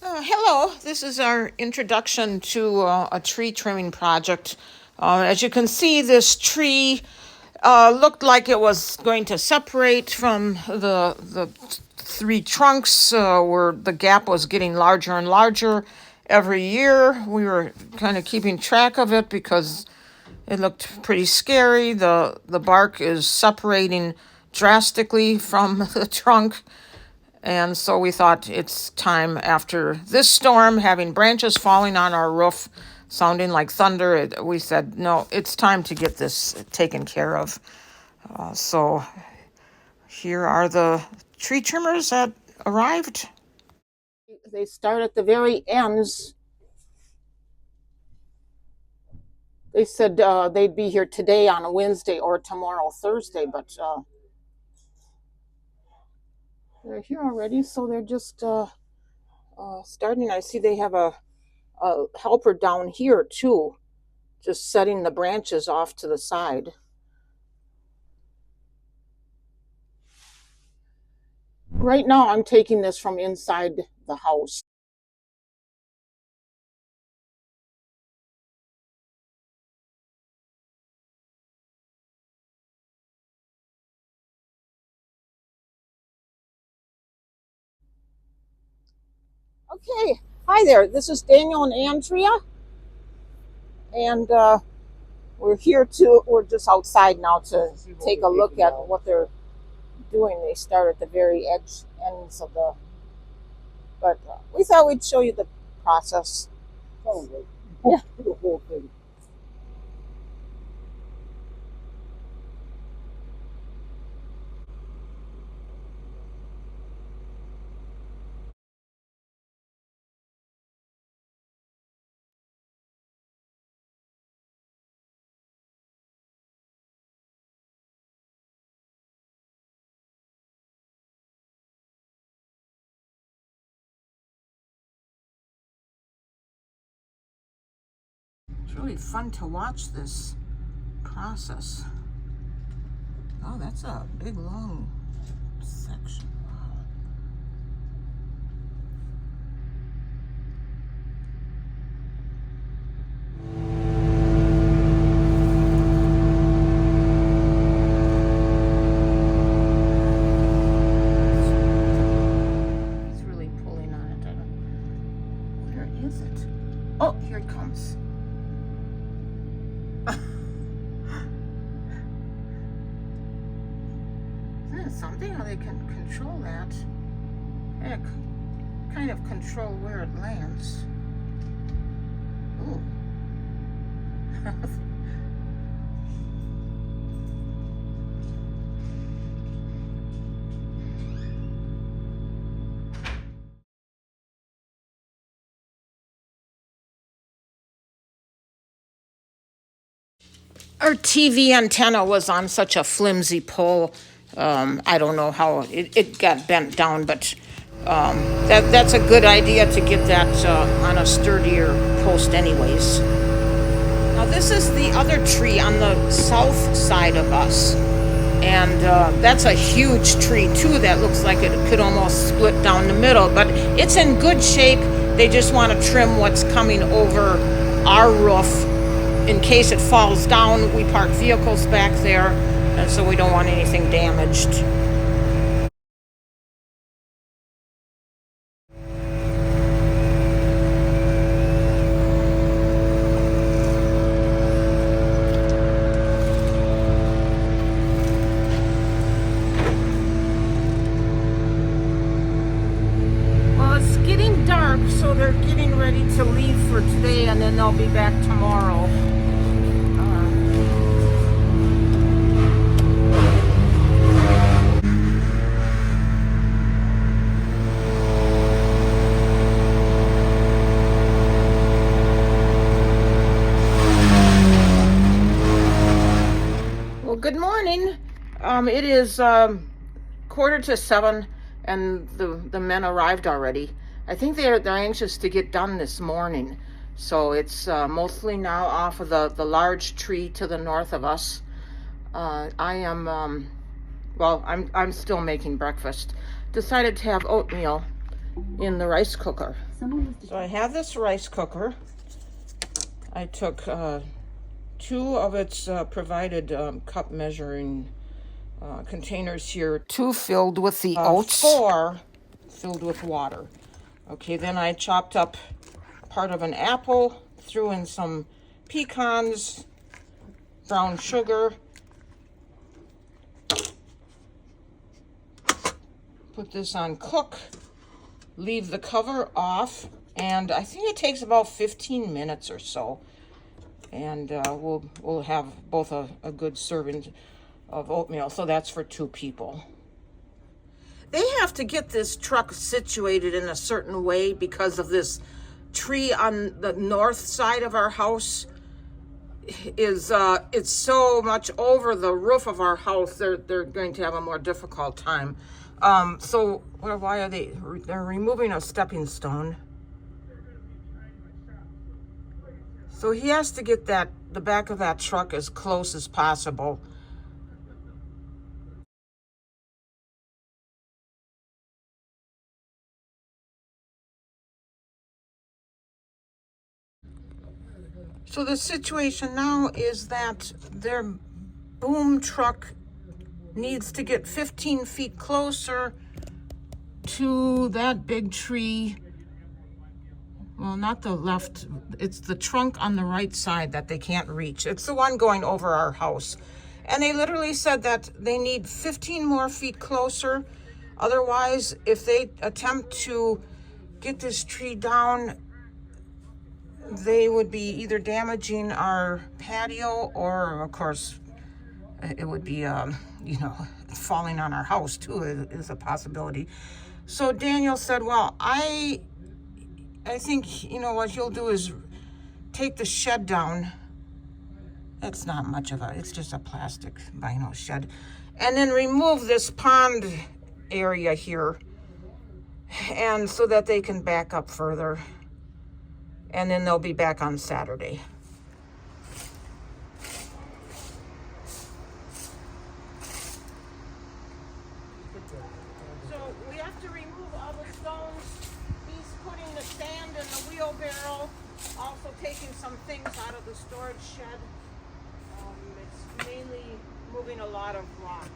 Hello, this is our introduction to a tree trimming project. As you can see, this tree looked like it was going to separate from the three trunks, where the gap was getting larger and larger every year. We were kind of keeping track of it because it looked pretty scary. The bark is separating drastically from the trunk. And so we thought it's time after this storm, having branches falling on our roof, sounding like thunder. We said, no, it's time to get this taken care of. So here are the tree trimmers that arrived. They start at the very ends. They said they'd be here today on a Wednesday or tomorrow, Thursday, but they're here already. So they're just starting. I see they have a helper down here too, just setting the branches off to the side. Right now, I'm taking this from inside the house. Okay, hi there. This is Daniel and Andrea, and we're just outside now to take a look at what they're doing. They start at the very ends of but we thought we'd show you the process. Yeah. The whole thing. It's really fun to watch this process. Oh, that's a big, long section. Wow. He's really pulling on it. Where is it? Oh, here it comes. Isn't it something how they can control that? Heck, kind of control where it lands. Ooh. Our TV antenna was on such a flimsy pole. I don't know how it got bent down, but that's a good idea to get that on a sturdier post anyways. Now this is the other tree on the south side of us. And that's a huge tree too that looks like it could almost split down the middle, but it's in good shape. They just want to trim what's coming over our roof. In case it falls down, we park vehicles back there, and so we don't want anything damaged. Well, it's getting dark, so they're getting ready to leave for today, and then they'll be back tomorrow. Good morning. It is 6:45, and the men arrived already. I think they're anxious to get done this morning. So it's mostly now off of the large tree to the north of us. I am well. I'm still making breakfast. Decided to have oatmeal in the rice cooker. So I have this rice cooker. I took 2 of its provided cup measuring containers here. 2 filled with the oats. 4 filled with water. Okay, then I chopped up part of an apple, threw in some pecans, brown sugar, put this on cook, leave the cover off, and I think it takes about 15 minutes or so. And we'll have both a good serving of oatmeal. So that's for 2 people. They have to get this truck situated in a certain way because of this tree on the north side of our house. It's so much over the roof of our house. They're going to have a more difficult time. So why are they're removing a stepping stone. So he has to get the back of that truck as close as possible. So the situation now is that their boom truck needs to get 15 feet closer to that big tree. Well, not the left, it's the trunk on the right side that they can't reach. It's the one going over our house. And they literally said that they need 15 more feet closer. Otherwise, if they attempt to get this tree down, they would be either damaging our patio or, of course, it would be, falling on our house too is a possibility. So Daniel said, well, I think, what he'll do is take the shed down. It's not much of it's just a plastic vinyl shed. And then remove this pond area here. And so that they can back up further. And then they'll be back on Saturday. So we have to remove all the stones. He's putting the sand in the wheelbarrow, also taking some things out of the storage shed. It's mainly moving a lot of rock.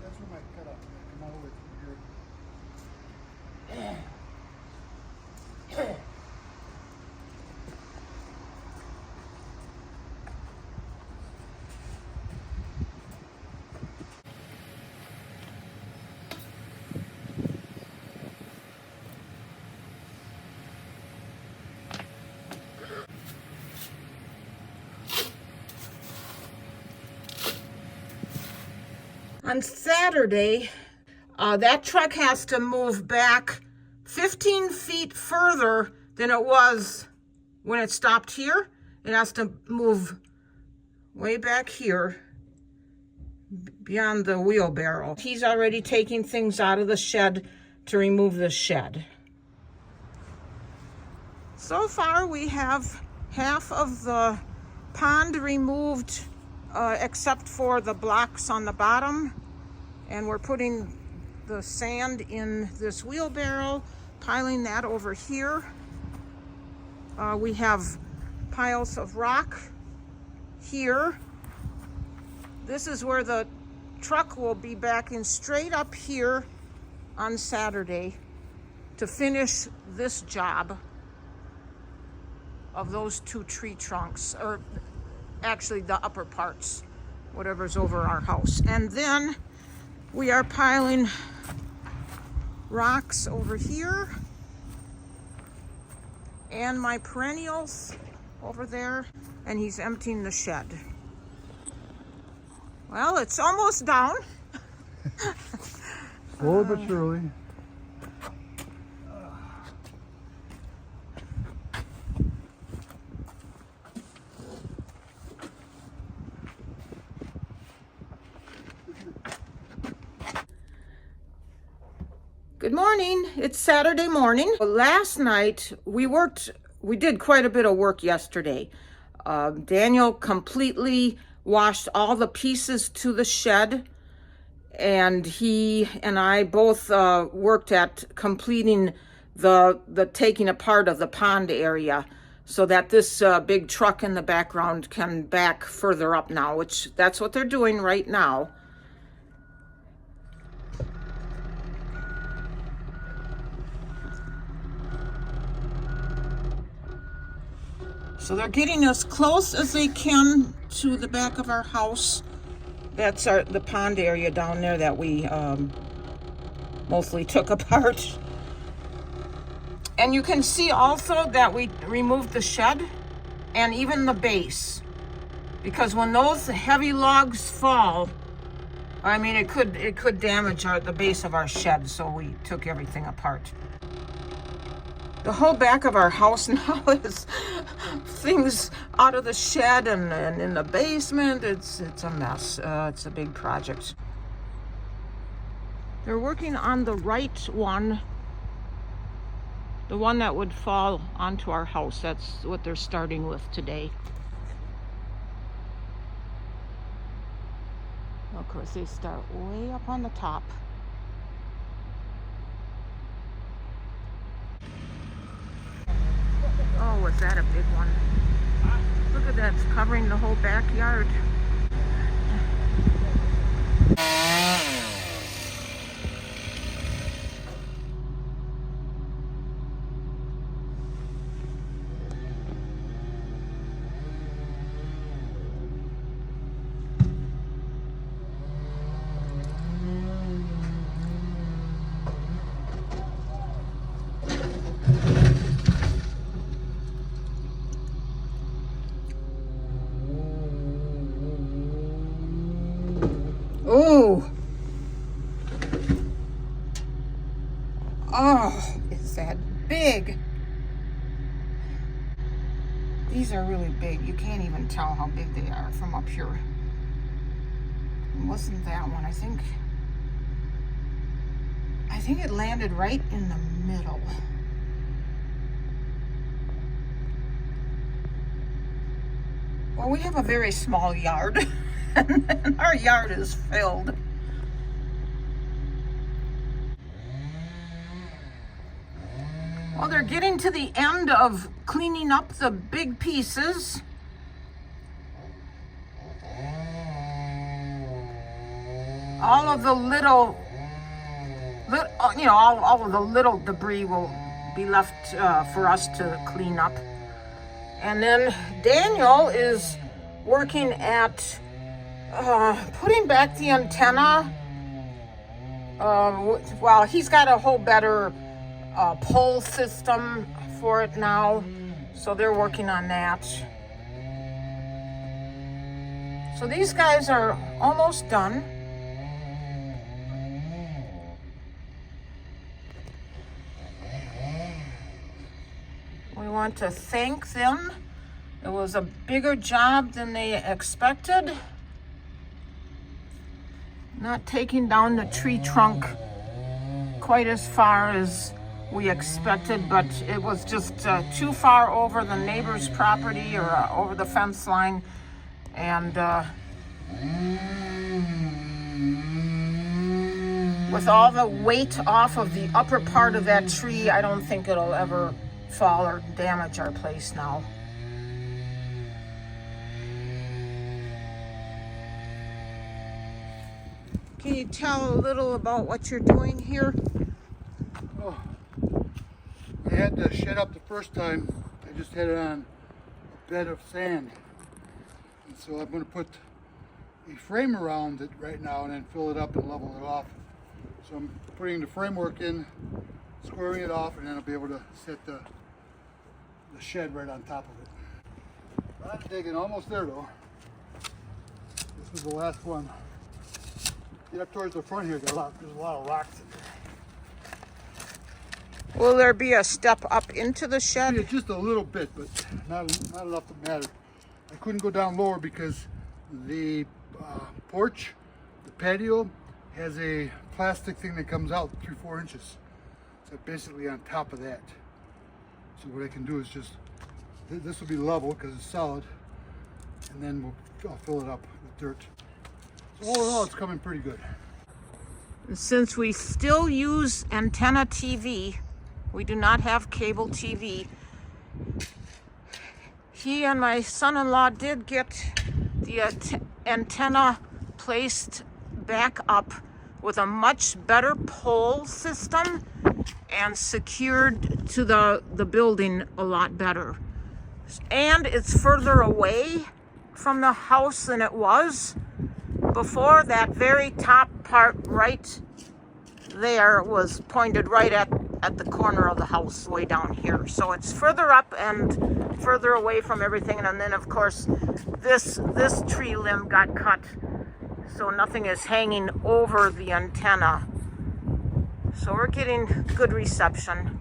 That's where my cut up. Come all the way through here. On Saturday, that truck has to move back 15 feet further than it was when it stopped here. It has to move way back here beyond the wheelbarrow. He's already taking things out of the shed to remove the shed. So far, we have half of the pond removed, except for the blocks on the bottom. And we're putting the sand in this wheelbarrow, piling that over here. We have piles of rock here. This is where the truck will be backing straight up here on Saturday to finish this job of those 2 tree trunks, or actually the upper parts, whatever's over our house. And then we are piling rocks over here, and my perennials over there, and he's emptying the shed. Well, it's almost down. Slowly but surely. Good morning. It's Saturday morning. Last night we did quite a bit of work yesterday. Daniel completely washed all the pieces to the shed, and he and I both worked at completing the taking apart of the pond area so that this big truck in the background can back further up now, which that's what they're doing right now. So they're getting as close as they can to the back of our house. That's the pond area down there that we mostly took apart. And you can see also that we removed the shed and even the base. Because when those heavy logs fall, I mean, it could damage the base of our shed, so we took everything apart. The whole back of our house now is things out of the shed and in the basement. It's a mess. It's a big project. They're working on the right one, the one that would fall onto our house. That's what they're starting with today. Of course, they start way up on the top. Oh, was that a big one? Look at that, it's covering the whole backyard. Oh, is that big? These are really big. You can't even tell how big they are from up here. It wasn't that one. I think it landed right in the middle. Well, we have a very small yard, and our yard is filled. Well, they're getting to the end of cleaning up the big pieces. All of the little all of the little debris will be left for us to clean up. And then Daniel is working at putting back the antenna. Well, he's got a whole better pole system for it now, so they're working on that. So these guys are almost done. We want to thank them. It was a bigger job than they expected. Not taking down the tree trunk quite as far as we expected, but it was just too far over the neighbor's property or over the fence line. And with all the weight off of the upper part of that tree, I don't think it'll ever fall or damage our place now. Can you tell a little about what you're doing here? Oh, I had the shed up the first time. I just had it on a bed of sand. And so I'm going to put a frame around it right now and then fill it up and level it off. So I'm putting the framework in, squaring it off, and then I'll be able to set the shed right on top of it. Not digging, almost there though. This was the last one. Get up towards the front here, there's a lot of rocks in there. Will there be a step up into the shed? Yeah, just a little bit, but not enough to matter. I couldn't go down lower because the porch, the patio, has a plastic thing that comes out 3-4 inches. So basically on top of that. So what I can do is just, this will be level because it's solid, and then I'll fill it up with dirt. So all in all, it's coming pretty good. Since we still use antenna TV, we do not have cable TV. He and my son-in-law did get the antenna placed back up with a much better pole system and secured to the building a lot better. And it's further away from the house than it was before. That very top part right there was pointed right at the corner of the house way down here. So it's further up and further away from everything. And then of course this tree limb got cut, so nothing is hanging over the antenna. So we're getting good reception.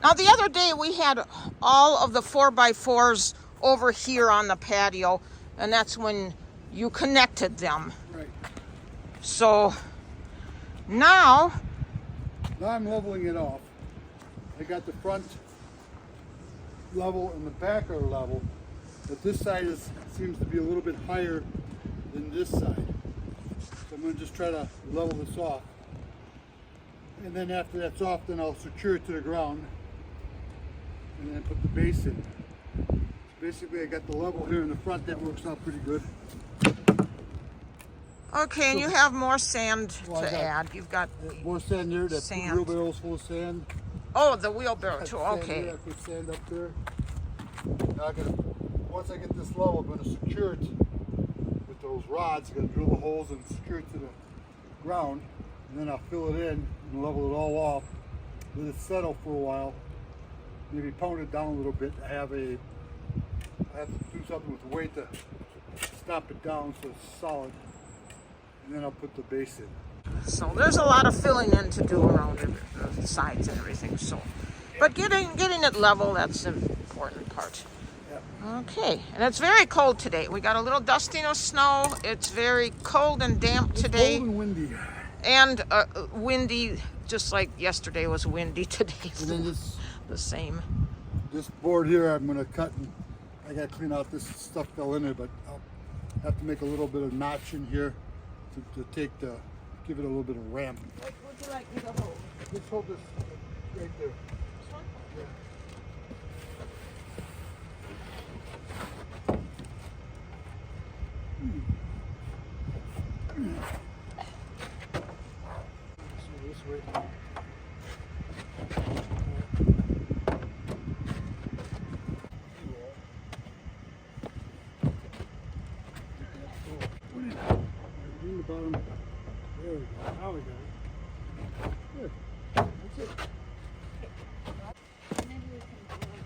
Now the other day we had all of the 4x4s over here on the patio, and that's when you connected them. Right. So now I'm leveling it off. I got the front level and the back are level, but this side seems to be a little bit higher than this side. So I'm going to just try to level this off. And then after that's off, then I'll secure it to the ground and then put the base in. So basically I got the level here in the front. That works out pretty good. okay, and you have more sand Well, to add. You've got more sand there. That sand. wheelbarrow's full of sand. Oh, the wheelbarrow too. Sand Okay. here, I put sand up there. Now once I get this level, I'm going to secure it with those rods. I'm going to drill the holes and secure it to the ground, and then I'll fill it in and level it all off. Let it settle for a while. Maybe pound it down a little bit. I have to do something with the weight to stop it down so it's solid, and then I'll put the base in. So there's a lot of filling in to do around the sides and everything. So, but getting it level, that's the important part. Yep. Okay, and it's very cold today. We got a little dusting of snow. It's very cold and damp today. It's cold and windy. And windy, just like yesterday was windy today. And then The same. this board here I'm going to cut, and I got to clean out this stuff fell in there, but I'll have to make a little bit of notch in here to give it a little bit of ramp. What would you like me to hold? Just hold this right there. This one? Yeah. So this way. In the bottom. There we go. Now we got it. Good. That's it.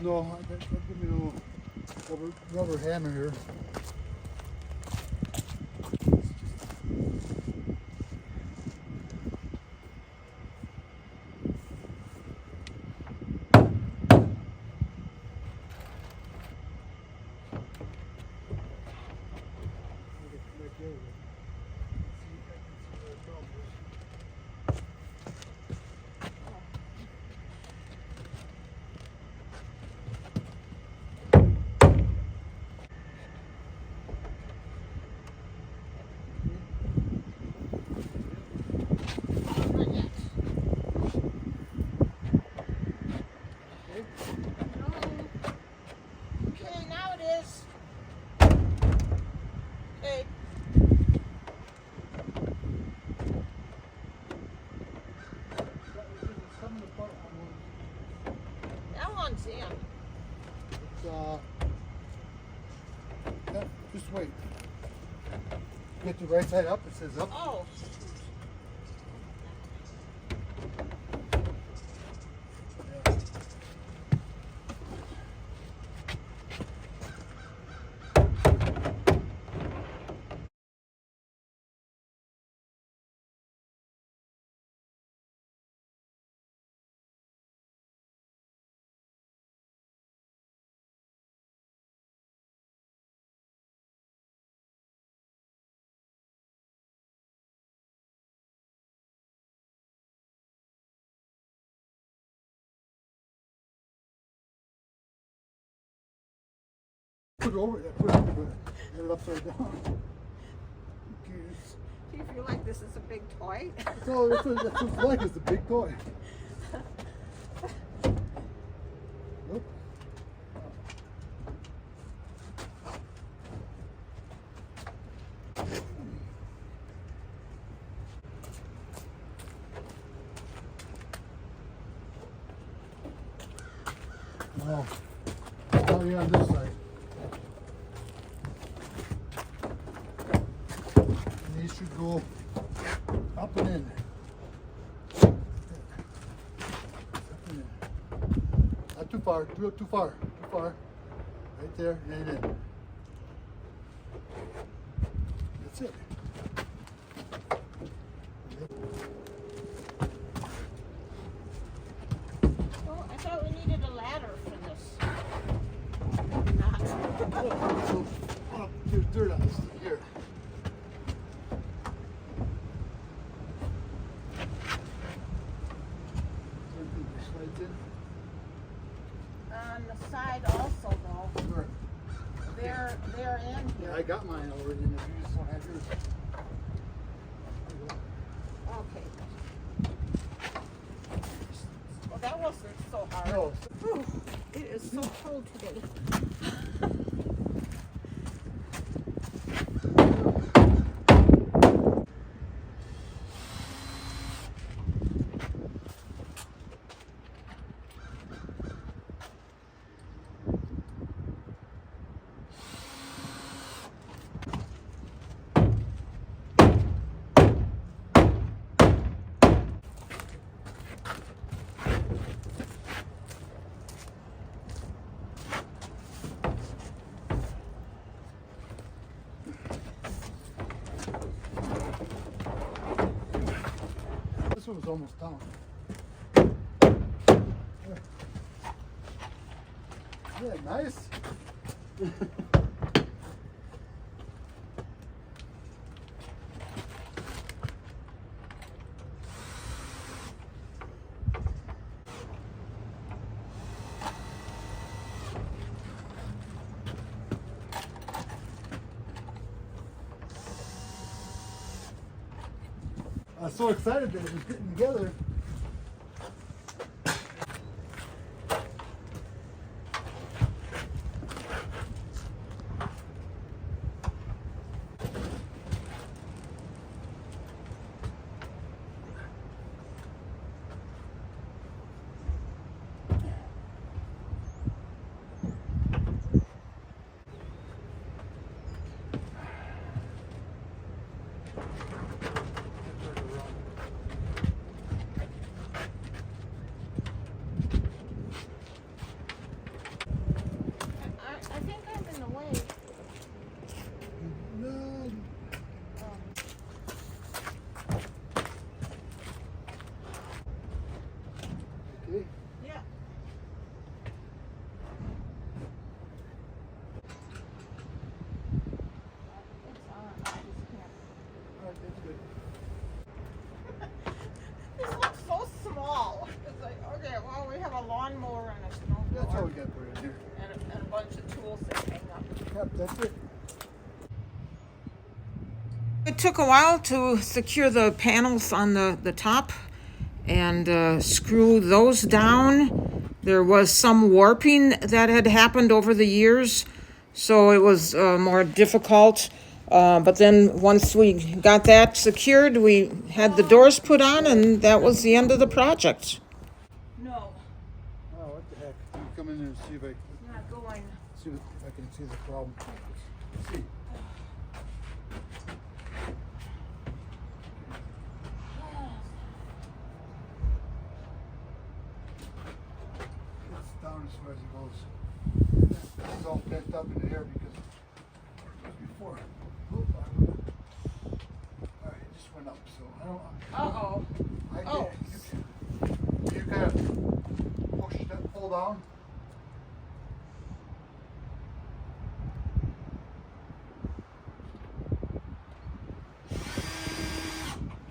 No, give me a little rubber hammer here. Okay, now it is. Okay. That one's in. Yeah, just wait. Get the right side up. It says up. Oh. Put it over, yeah, put it over, get it upside down. Do you feel like this is a big toy? That's what it's like, it's a big toy. Oop. Well, how are you on this side? And these should go up and in. Up and in. Not too far, too far. Right there, and in. That's it. Oh, I thought we needed a ladder for this. So, there's dirt on this here. Slides in. On the side also, though. Sure. They're in Yeah, here. I got mine already, and if you just don't have yours. Okay. Well, that wasn't so hard. No. Whew, it is so cold today. This one was almost down. Yeah, nice. I was so excited that it was getting together. I think I'm in the way. No. Okay. Yeah. It's on. I just can't. All right, that's good. This looks so small. It's like, okay, well, we have a lawnmower and a That's all snowblower we got for in here. and a bunch of tools that hang up. Yep, that's it. It took a while to secure the panels on the top and screw those down. There was some warping that had happened over the years, so it was more difficult. But then once we got that secured, we had the doors put on, and that was the end of the project. No, Oh, what the heck? Let me come in there and see if I not going. see if I can see the problem. Let's see. It's down as far as it goes. It's all bent up in the air because before. Oop, all right, it just went up, so I don't. Uh-oh. I Oh. You kind of push that, pull down.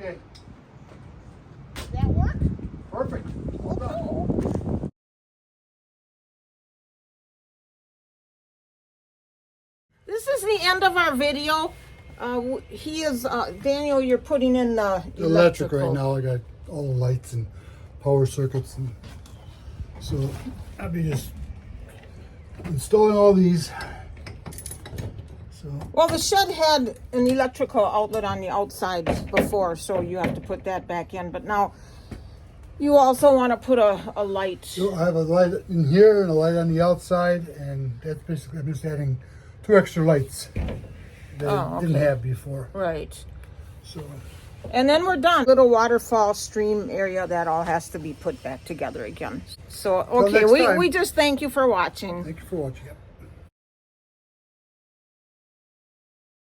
Okay, Did that work? perfect. Well done. Oh, cool. This is the end of our video. He is, Daniel, you're putting in the Electric electrical. right now. I got all the lights and power circuits, and so I'll be just installing all these. So Well, the shed had an electrical outlet on the outside before, so you have to put that back in. But now you also want to put a light. so I have a light in here and a light on the outside, and that's basically, I'm just adding 2 extra lights that I didn't have before. Right. So And then we're done. Little waterfall stream area, that all has to be put back together again. So, okay, next time. we just thank you for watching. thank you for watching.